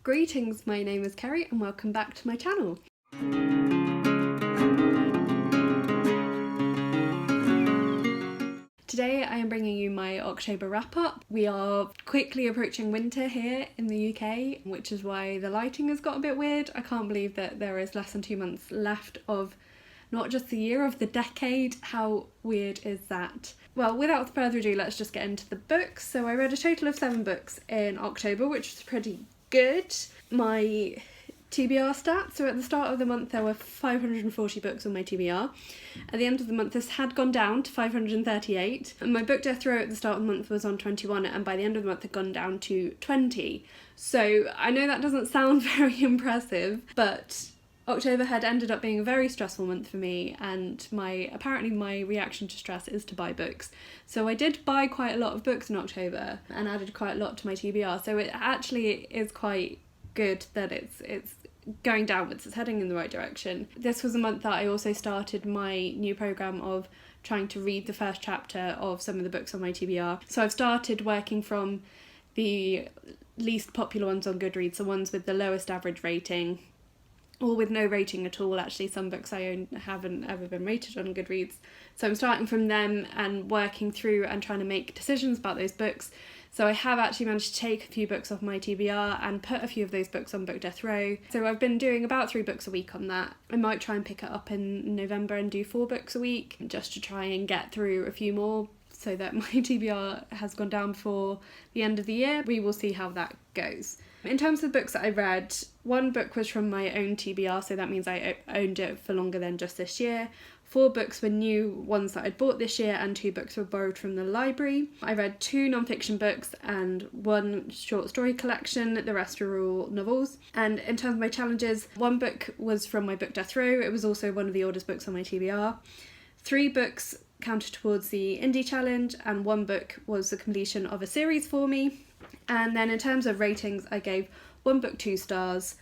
Greetings, my name is Kerry and welcome back to my channel. Today I am bringing you my October wrap-up. We are quickly approaching winter here in the UK, which is why the lighting has got a bit weird. I can't believe that there is less than 2 months left of not just the year, of the decade. How weird is that? Well, without further ado, let's just get into the books. So I read a total of 7 books in October, which was pretty good. My TBR stats, so at the start of the month there were 540 books on my TBR. At the end of the month this had gone down to 538, and my book death row at the start of the month was on 21, and by the end of the month had gone down to 20. So I know that doesn't sound very impressive, but October had ended up being a very stressful month for me, and apparently my reaction to stress is to buy books. So I did buy quite a lot of books in October and added quite a lot to my TBR, so it actually is quite good that it's going downwards, it's heading in the right direction. This was a month that I also started my new programme of trying to read the first chapter of some of the books on my TBR. So I've started working from the least popular ones on Goodreads, the ones with the lowest average rating, or with no rating at all. Actually, some books I own haven't ever been rated on Goodreads. So I'm starting from them and working through and trying to make decisions about those books. So I have actually managed to take a few books off my TBR and put a few of those books on book death row. So I've been doing about 3 books a week on that. I might try and pick it up in November and do 4 books a week, just to try and get through a few more so that my TBR has gone down before the end of the year. We will see how that goes. In terms of the books that I read, 1 book was from my own TBR, so that means I owned it for longer than just this year. 4 books were new ones that I'd bought this year, and 2 books were borrowed from the library. I read 2 non-fiction books and 1 short story collection, the rest were all novels. And in terms of my challenges, 1 book was from my book death row, it was also one of the oldest books on my TBR. 3 books counted towards the indie challenge, and 1 book was the completion of a series for me. And then in terms of ratings, I gave 1 book 2 stars,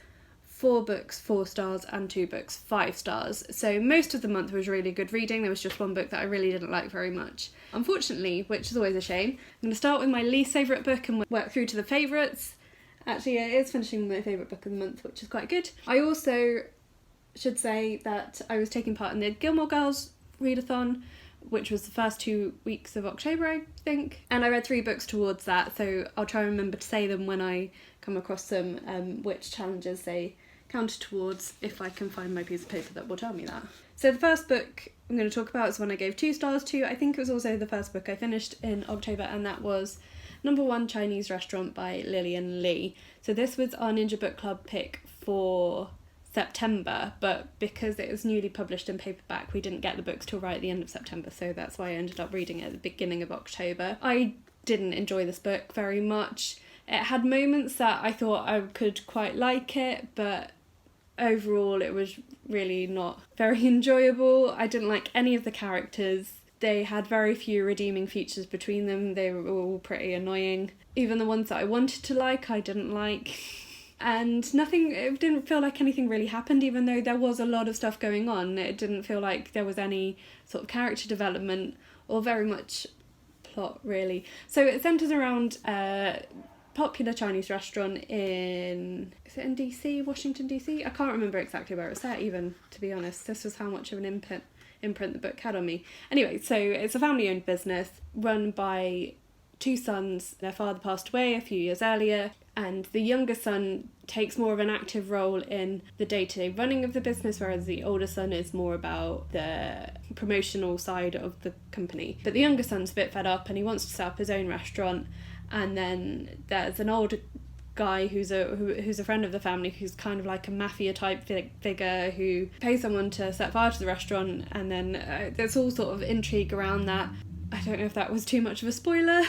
4 books 4 stars, and 2 books 5 stars. So most of the month was really good reading. There was just 1 book that I really didn't like very much, unfortunately, which is always a shame. I'm going to start with my least favourite book and work through to the favourites. Actually, it is finishing my favourite book of the month, which is quite good. I also should say that I was taking part in the Gilmore Girls readathon, which was the first 2 weeks of October, I think. And I read 3 books towards that, so I'll try and remember to say them when I come across them, which challenges they counted towards, if I can find my piece of paper that will tell me that. So the first book I'm going to talk about is one I gave 2 stars to. I think it was also the first book I finished in October, and that was Number 1 Chinese Restaurant by Lilian and Leigh. So this was our Ninja Book Club pick for September, but because it was newly published in paperback, we didn't get the books till right at the end of September, so that's why I ended up reading it at the beginning of October. I didn't enjoy this book very much. It had moments that I thought I could quite like it, but overall it was really not very enjoyable. I didn't like any of the characters. They had very few redeeming features between them. They were all pretty annoying. Even the ones that I wanted to like, I didn't like. And it didn't feel like anything really happened, even though there was a lot of stuff going on. It didn't feel like there was any sort of character development or very much plot, really. So it centres around a popular Chinese restaurant is it in DC, Washington DC? I can't remember exactly where it's at even, to be honest. This was how much of an imprint the book had on me. Anyway, so it's a family-owned business run by 2 sons. Their father passed away a few years earlier, and the younger son takes more of an active role in the day-to-day running of the business, whereas the older son is more about the promotional side of the company. But the younger son's a bit fed up and he wants to set up his own restaurant, and then there's an old guy who's a friend of the family, who's kind of like a mafia type figure who pays someone to set fire to the restaurant, and then there's all sort of intrigue around that. I don't know if that was too much of a spoiler.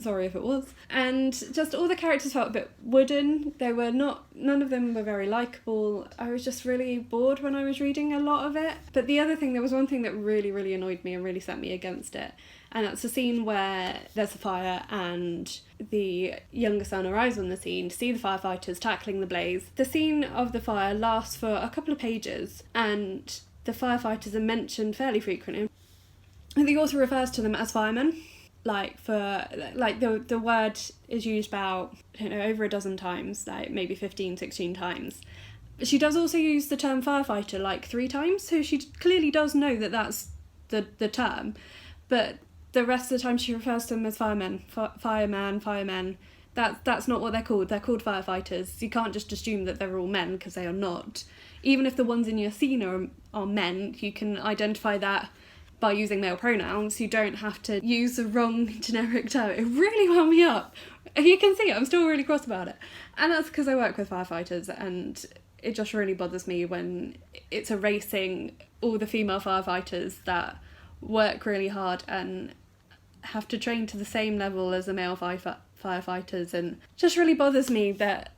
Sorry if it was. And just all the characters felt a bit wooden. None of them were very likeable. I was just really bored when I was reading a lot of it. But the other thing, there was one thing that really, really annoyed me and really set me against it. And that's a scene where there's a fire and the younger son arrives on the scene to see the firefighters tackling the blaze. The scene of the fire lasts for a couple of pages, and the firefighters are mentioned fairly frequently. The author refers to them as firemen. like for like the word is used about, I don't know, over a dozen times, like maybe 15, 16 times. She does also use the term firefighter like 3 times, so she clearly does know that that's the term, but the rest of the time she refers to them as firemen, firemen. That's not what they're called. They're called firefighters. You can't just assume that they're all men, because they are not. Even if the ones in your scene are men, you can identify that by using male pronouns. You don't have to use the wrong generic term. It really wound me up. You can see it, I'm still really cross about it. And that's because I work with firefighters, and it just really bothers me when it's erasing all the female firefighters that work really hard and have to train to the same level as the male firefighters, and just really bothers me that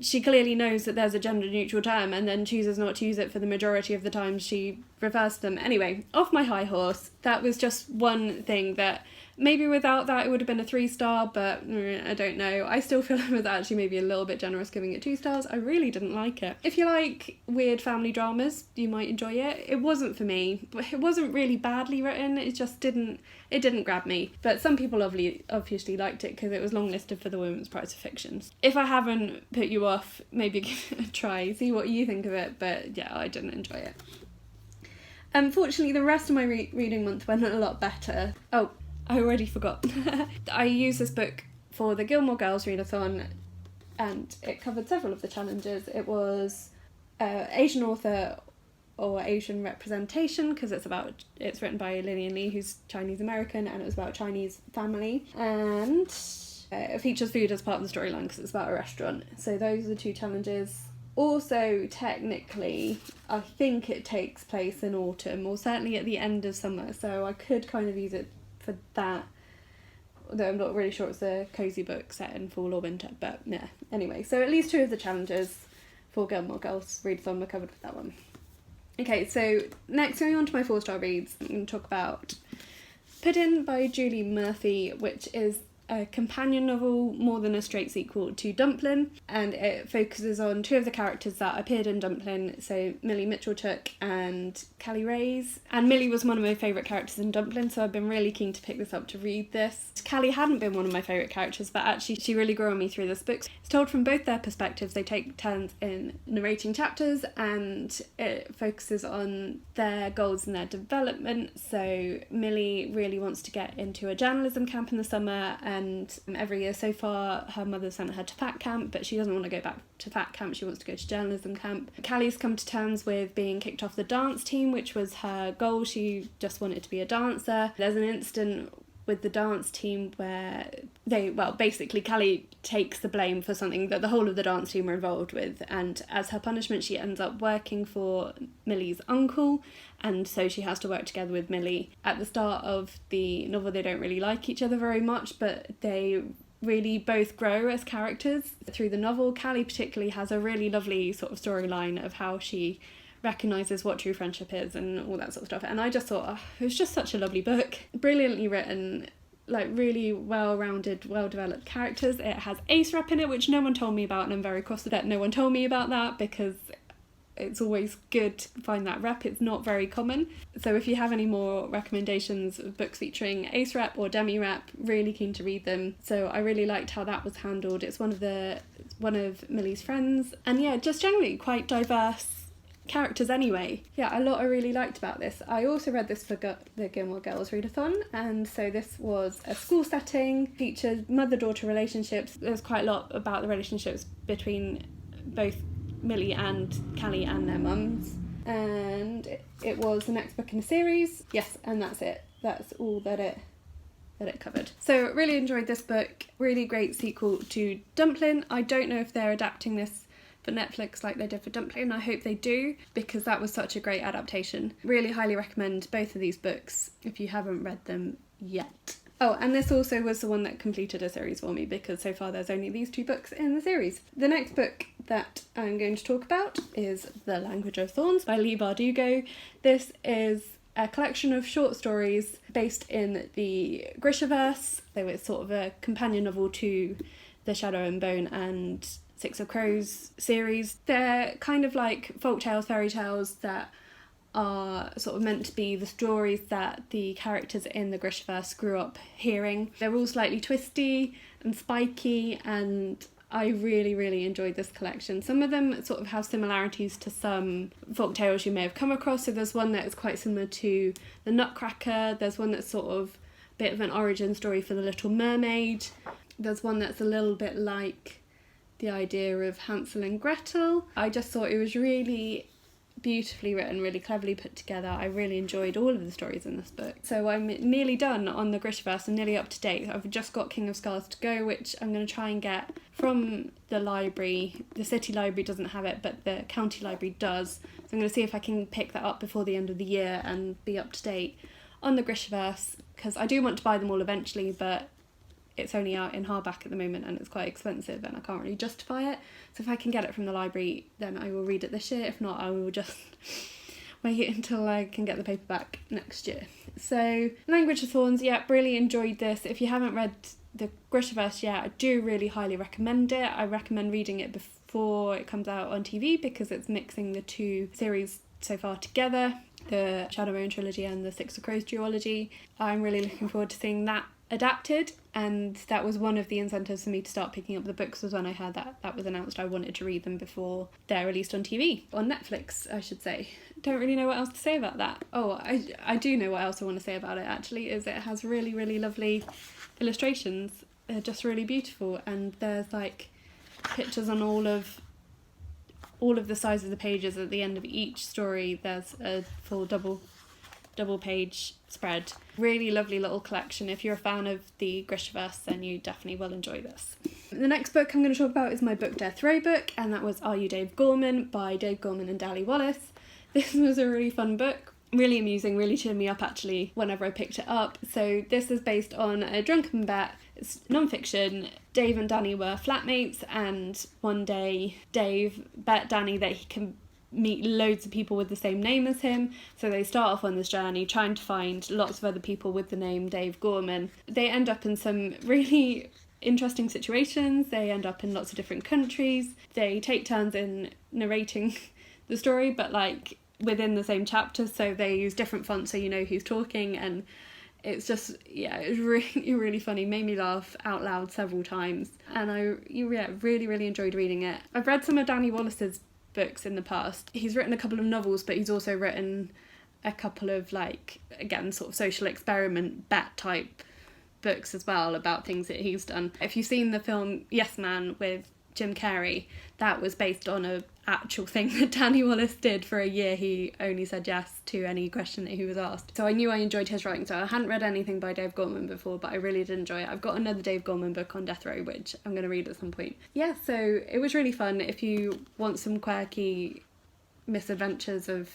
she clearly knows that there's a gender neutral term and then chooses not to use it for the majority of the time she refers to them. Anyway, off my high horse. That was just one thing that maybe without that it would have been a 3-star, but I don't know. I still feel I was actually maybe a little bit generous giving it 2 stars. I really didn't like it. If you like weird family dramas, you might enjoy it. It wasn't for me, but it wasn't really badly written. It just didn't grab me. But some people obviously liked it because it was longlisted for the Women's Prize for Fiction. If I haven't put you off, maybe give it a try, see what you think of it, but yeah, I didn't enjoy it. Unfortunately, the rest of my reading month went a lot better. Oh, I already forgot. I used this book for the Gilmore Girls readathon, and it covered several of the challenges. It was Asian author or Asian representation, because it's written by Lilian Leigh, who's Chinese American, and it was about a Chinese family, and it features food as part of the storyline because it's about a restaurant. So those are the 2 challenges. Also, technically, I think it takes place in autumn, or certainly at the end of summer, so I could kind of use it for that, although I'm not really sure it's a cosy book set in fall or winter, but yeah. Anyway, so at least 2 of the challenges for Gilmore Girls readathon were covered with that one. Okay, so next, going on to my 4-star reads, I'm going to talk about Puddin by Julie Murphy, which is a companion novel more than a straight sequel to Dumplin', and it focuses on 2 of the characters that appeared in Dumplin', so Millie Mitchell-Took and Callie Reyes. And Millie was one of my favourite characters in Dumplin', so I've been really keen to pick this up to read this. Callie hadn't been one of my favourite characters, but actually she really grew on me through this book. It's told from both their perspectives. They take turns in narrating chapters, and it focuses on their goals and their development. So Millie really wants to get into a journalism camp in the summer, and every year so far her mother sent her to FAT camp, but she doesn't want to go back to FAT camp, she wants to go to journalism camp. Callie's come to terms with being kicked off the dance team, which was her goal. She just wanted to be a dancer. There's an incident with the dance team where basically Callie takes the blame for something that the whole of the dance team were involved with, and as her punishment she ends up working for Millie's uncle, and so she has to work together with Millie. At the start of the novel they don't really like each other very much, but they really both grow as characters through the novel. Callie particularly has a really lovely sort of storyline of how she recognises what true friendship is and all that sort of stuff, and I just thought it was just such a lovely book, brilliantly written, like really well-rounded, well-developed characters. It has Ace Rep in it, which no one told me about, and I'm very cross that no one told me about that, because it's always good to find that rep. It's not very common. So if you have any more recommendations of books featuring Ace Rep or Demi Rep, really keen to read them. So I really liked how that was handled. It's one of Millie's friends, and yeah, just generally quite diverse characters anyway. Yeah, a lot I really liked about this. I also read this for the Gilmore Girls readathon, and so this was a school setting, featured mother-daughter relationships. There's quite a lot about the relationships between both Millie and Callie and their mums, and it was the next book in the series. Yes, and that's it. That's all that it covered. So really enjoyed this book. Really great sequel to Dumplin'. I don't know if they're adapting this for Netflix like they did for Dumplin'. I hope they do, because that was such a great adaptation. Really highly recommend both of these books if you haven't read them yet. Oh, and this also was the one that completed a series for me, because so far there's only these 2 books in the series. The next book that I'm going to talk about is The Language of Thorns by Leigh Bardugo. This is a collection of short stories based in the Grishaverse. They were sort of a companion novel to the Shadow and Bone and Six of Crows series. They're kind of like folktales, fairy tales that are sort of meant to be the stories that the characters in the Grishaverse grew up hearing. They're all slightly twisty and spiky, and I really, really enjoyed this collection. Some of them sort of have similarities to some folk tales you may have come across. So there's one that is quite similar to The Nutcracker. There's one that's sort of a bit of an origin story for The Little Mermaid. There's one that's a little bit like the idea of Hansel and Gretel. I just thought it was really beautifully written, really cleverly put together. I really enjoyed all of the stories in this book. So I'm nearly done on the Grishaverse and nearly up to date. I've just got King of Scars to go, which I'm going to try and get from the library. The city library doesn't have it, but the county library does. So I'm going to see if I can pick that up before the end of the year and be up to date on the Grishaverse, because I do want to buy them all eventually, but it's only out in hardback at the moment and it's quite expensive and I can't really justify it. So if I can get it from the library, then I will read it this year. If not, I will just wait until I can get the paperback next year. So Language of Thorns, yeah, really enjoyed this. If you haven't read the Grishaverse yet, I do really highly recommend it. I recommend reading it before it comes out on TV because it's mixing the two series so far together, the Shadowbone trilogy and the Six of Crows duology. I'm really looking forward to seeing that adapted, and that was one of the incentives for me to start picking up the books, was when I heard that was announced. I wanted to read them before they're released on TV, on Netflix I should say. Don't really know what else to say about that. Oh, I do know what else I want to say about it actually, is it has really, really lovely illustrations. They're just really beautiful, and there's like pictures on all of the sides of the pages. At the end of each story there's a full double page spread. Really lovely little collection. If you're a fan of the Grishaverse, then you definitely will enjoy this. The next book I'm going to talk about is my book Death Row book, and that was Are You Dave Gorman by Dave Gorman and Dali Wallace. This was a really fun book, really amusing, really cheered me up actually whenever I picked it up. So this is based on a drunken bet. It's non-fiction. Dave and Danny were flatmates, and one day Dave bet Danny that he can meet loads of people with the same name as him. So they start off on this journey trying to find lots of other people with the name Dave Gorman. They end up in some really interesting situations. They end up in lots of different countries. They take turns in narrating the story, but like within the same chapter, so they use different fonts so you know who's talking, and it's just, yeah, it was really, really funny. Made me laugh out loud several times, and I really, really enjoyed reading it. I've read some of Danny Wallace's books in the past. He's written a couple of novels, but he's also written a couple of, like, again, sort of social experiment bet type books as well about things that he's done. If you've seen the film Yes Man with Jim Carrey, that was based on a actual thing that Danny Wallace did. For a year he only said yes to any question that he was asked. So I knew I enjoyed his writing. So I hadn't read anything by Dave Gorman before, but I really did enjoy it. I've got another Dave Gorman book on Death Row, which I'm going to read at some point. Yeah, so it was really fun. If you want some quirky misadventures of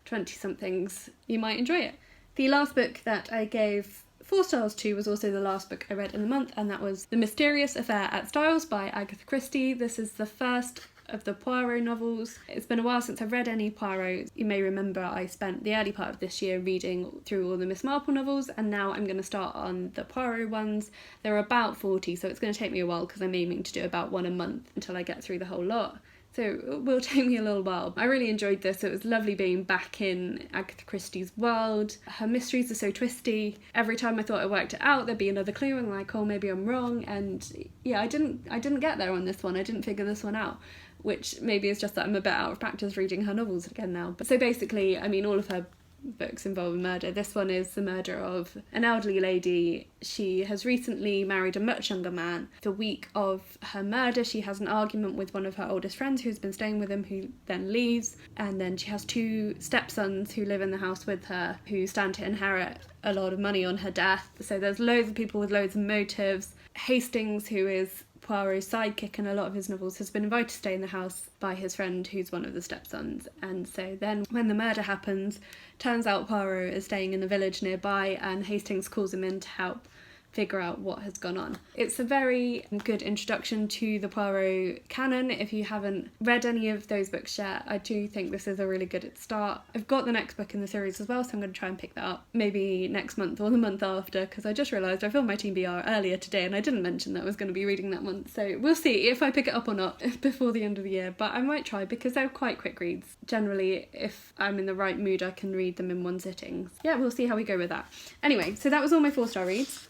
20-somethings, you might enjoy it. The last book that I gave 4 stars to was also the last book I read in the month, and that was The Mysterious Affair at Styles by Agatha Christie. This is the first of the Poirot novels. It's been a while since I've read any Poirot. You may remember I spent the early part of this year reading through all the Miss Marple novels, and now I'm going to start on the Poirot ones. There are about 40, so it's going to take me a while because I'm aiming to do about one a month until I get through the whole lot. So it will take me a little while. I really enjoyed this. It was lovely being back in Agatha Christie's world. Her mysteries are so twisty. Every time I thought I worked it out, there'd be another clue and like, oh, maybe I'm wrong. And yeah, I didn't get there on this one. I didn't figure this one out, which maybe is just that I'm a bit out of practice reading her novels again now. But so basically, I mean, all of her books involve murder. This one is the murder of an elderly lady. She has recently married a much younger man. The week of her murder, she has an argument with one of her oldest friends who's been staying with him, who then leaves, and then she has 2 stepsons who live in the house with her, who stand to inherit a lot of money on her death. So there's loads of people with loads of motives. Hastings, who is Poirot's sidekick in a lot of his novels, has been invited to stay in the house by his friend who's one of the stepsons, and so then when the murder happens, turns out Poirot is staying in a village nearby, and Hastings calls him in to help figure out what has gone on. It's a very good introduction to the Poirot canon. If you haven't read any of those books yet, I do think this is a really good start. I've got the next book in the series as well, so I'm going to try and pick that up maybe next month or the month after, because I just realised I filmed my TBR earlier today and I didn't mention that I was going to be reading that month, so we'll see if I pick it up or not before the end of the year, but I might try because they're quite quick reads. Generally, if I'm in the right mood, I can read them in one sitting. Yeah, we'll see how we go with that. Anyway, so that was all my 4-star reads.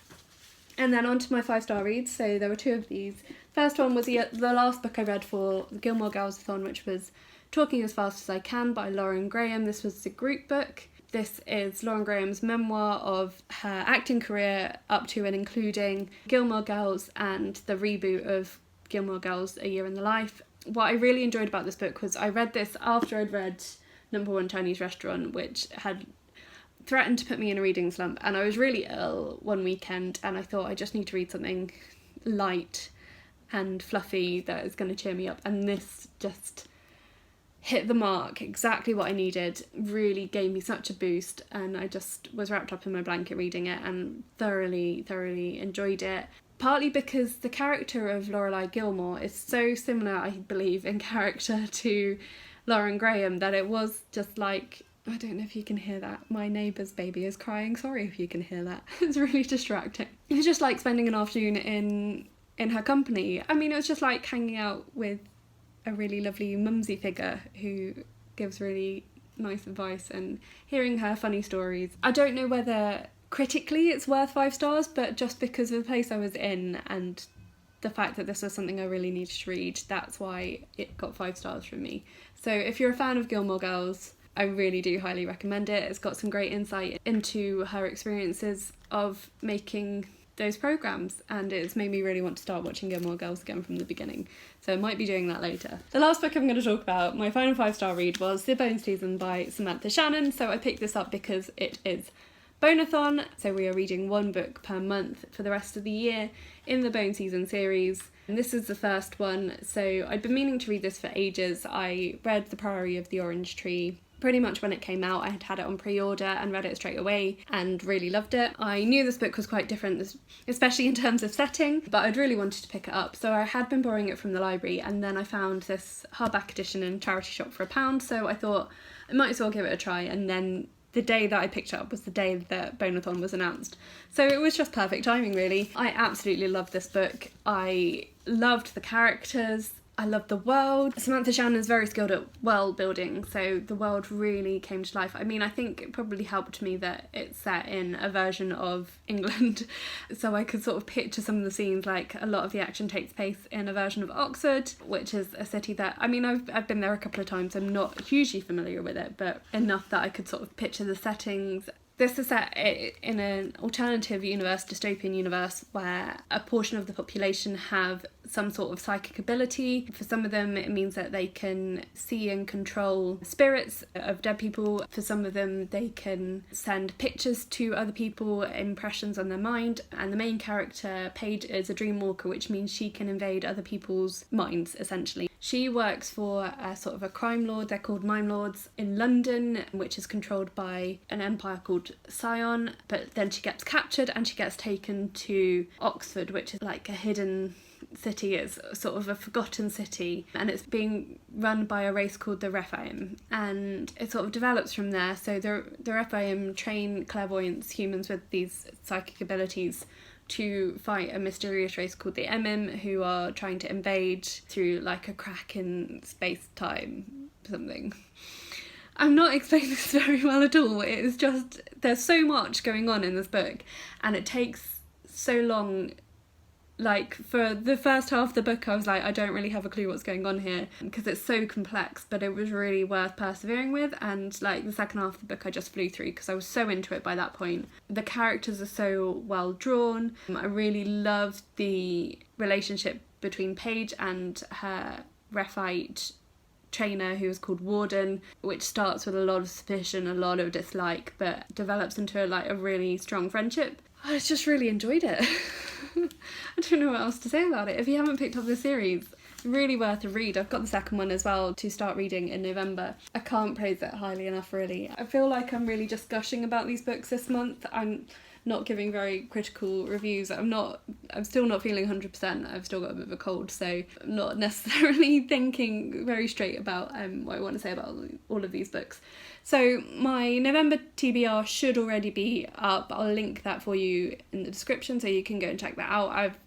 And then on to my 5-star reads. So there were 2 of these. First one was the last book I read for the Gilmore Girls-a-thon, which was Talking as Fast as I Can by Lauren Graham. This was the group book. This is Lauren Graham's memoir of her acting career up to and including Gilmore Girls and the reboot of Gilmore Girls, A Year in the Life. What I really enjoyed about this book was I read this after I'd read Number One Chinese Restaurant, which had threatened to put me in a reading slump, and I was really ill one weekend and I thought I just need to read something light and fluffy that is going to cheer me up, and this just hit the mark, exactly what I needed, really gave me such a boost, and I just was wrapped up in my blanket reading it and thoroughly enjoyed it. Partly because the character of Lorelai Gilmore is so similar, I believe, in character to Lauren Graham that it was just like, I don't know if you can hear that. My neighbour's baby is crying. Sorry if you can hear that. It's really distracting. It was just like spending an afternoon in her company. I mean, it was just like hanging out with a really lovely mumsy figure who gives really nice advice and hearing her funny stories. I don't know whether critically it's worth 5 stars, but just because of the place I was in and the fact that this was something I really needed to read, that's why it got 5 stars from me. So if you're a fan of Gilmore Girls, I really do highly recommend it. It's got some great insight into her experiences of making those programmes, and it's made me really want to start watching Gilmore Girls again from the beginning. So I might be doing that later. The last book I'm going to talk about, my final 5-star read, was The Bone Season by Samantha Shannon. So I picked this up because it is Bonathon, so we are reading 1 book per month for the rest of the year in the Bone Season series. And this is the first one, so I'd been meaning to read this for ages. I read The Priory of the Orange Tree pretty much when it came out. I had it on pre-order and read it straight away and really loved it. I knew this book was quite different, especially in terms of setting, but I'd really wanted to pick it up. So I had been borrowing it from the library, and then I found this hardback edition in a charity shop for £1, so I thought I might as well give it a try, and then the day that I picked it up was the day that Bonathon was announced. So it was just perfect timing, really. I absolutely loved this book. I loved the characters. I love the world. Samantha Shannon is very skilled at world building, so the world really came to life. I mean, I think it probably helped me that it's set in a version of England, so I could sort of picture some of the scenes. Like, a lot of the action takes place in a version of Oxford, which is a city that, I mean, I've been there a couple of times. I'm not hugely familiar with it, but enough that I could sort of picture the settings. This is set in an alternative universe, dystopian universe, where a portion of the population have some sort of psychic ability. For some of them, it means that they can see and control spirits of dead people. For some of them, they can send pictures to other people, impressions on their mind. And the main character, Paige, is a dream walker, which means she can invade other people's minds, essentially. She works for a sort of a crime lord, they're called Mime Lords, in London, which is controlled by an empire called Scion, but then she gets captured and she gets taken to Oxford, which is like a hidden city. It's sort of a forgotten city, and it's being run by a race called the Rephaim, and it sort of develops from there. So the Rephaim train clairvoyants, humans with these psychic abilities, to fight a mysterious race called the Emim, who are trying to invade through like a crack in space-time something. I'm not explaining this very well at all. It is just, there's so much going on in this book, and it takes so long. Like, for the first half of the book, I was like, I don't really have a clue what's going on here, because it's so complex, but it was really worth persevering with. And like the second half of the book, I just flew through because I was so into it by that point. The characters are so well drawn. I really loved the relationship between Paige and her Rephite trainer, who is called Warden, which starts with a lot of suspicion, a lot of dislike, but develops into a really strong friendship. I just really enjoyed it. I don't know what else to say about it. If you haven't picked up the series, really worth a read. I've got the second one as well to start reading in November. I can't praise it highly enough, really. I feel like I'm really just gushing about these books this month. I'm not giving very critical reviews. I'm still not feeling 100%. I've still got a bit of a cold, so I'm not necessarily thinking very straight about what I want to say about all of these books. So my November TBR should already be up. I'll link that for you in the description so you can go and check that out. I've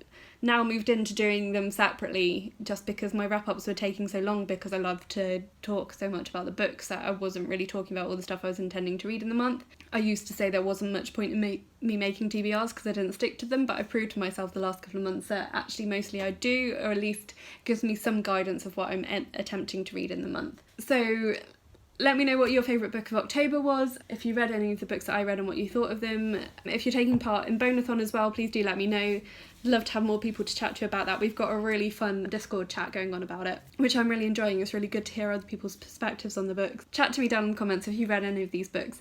now moved into doing them separately just because my wrap-ups were taking so long, because I love to talk so much about the books that I wasn't really talking about all the stuff I was intending to read in the month. I used to say there wasn't much point in me making TBRs because I didn't stick to them, but I've proved to myself the last couple of months that actually mostly I do, or at least gives me some guidance of what I'm attempting to read in the month. So let me know what your favourite book of October was, if you read any of the books that I read and what you thought of them. If you're taking part in Bonathon as well, please do let me know. I'd love to have more people to chat to about that. We've got a really fun Discord chat going on about it, which I'm really enjoying. It's really good to hear other people's perspectives on the books. Chat to me down in the comments if you've read any of these books.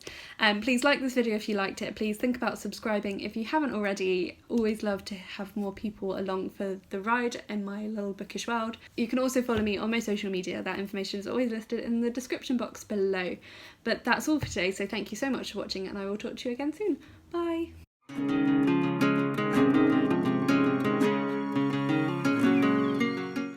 Please like this video if you liked it. Please think about subscribing if you haven't already. Always love to have more people along for the ride in my little bookish world. You can also follow me on my social media. That information is always listed in the description box below. But that's all for today, so thank you so much for watching, and I will talk to you again soon. Bye!